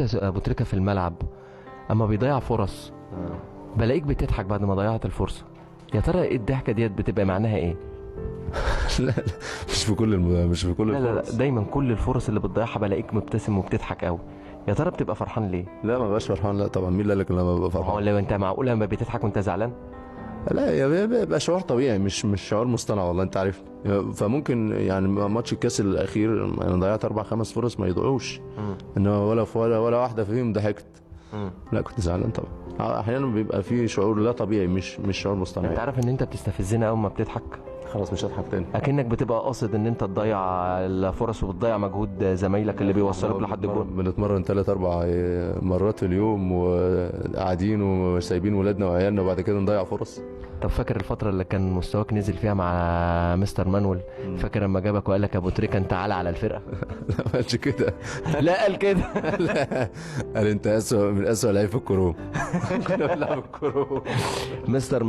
ابو تريكه في الملعب اما بيضيع فرص بلاقيك بتضحك بعد ما ضيعت الفرصه. يا ترى ايه الضحكه ديت بتبقى معناها ايه؟ لا لا، مش في كل لا لا لا، الفرص. دايما كل الفرص اللي بتضيعها بلاقيك مبتسم وبتضحك قوي. يا ترى بتبقى فرحان ليه؟ لا ما بقاش فرحان، لا طبعا، مين اللي قال لك لما ببقى ما هو فرحان؟ لو انت معقوله لما بتضحك وانت زعلان؟ لا يا بيبقى شعور طبيعي، مش شعور مصطنع، والله انت عارف. فممكن يعني ماتش الكاس الاخير انا ضيعت اربع خمس فرص ما يضيعوش، انما ولا واحده فيهم ضحكت. لا كنت زعلان طبعا. احيانا بيبقى في شعور لا طبيعي، مش شعور مصطنع. انت عارف ان انت بتستفزنا اول ما بتضحك؟ خلاص مش هضحك تاني. اكنك بتبقى قاصد ان انت تضيع الفرص وبتضيع مجهود زمايلك اللي بيوصلوك لحد الجول. بنتمرن ثلاث اربع مرات في اليوم وقاعدين وسايبين ولادنا وعيالنا وبعد كده نضيع فرص. طب فاكر الفترة اللي كان مستواك نزل فيها مع مستر مانويل؟ فاكر لما جابك وقال لك يا ابو تريكة انت تعالى على الفرقة؟ لا ما قالش كده. لا قال كده. لا قال انت من اسوء لعيب في الكورونا. كنا بنلعب الكورة. مستر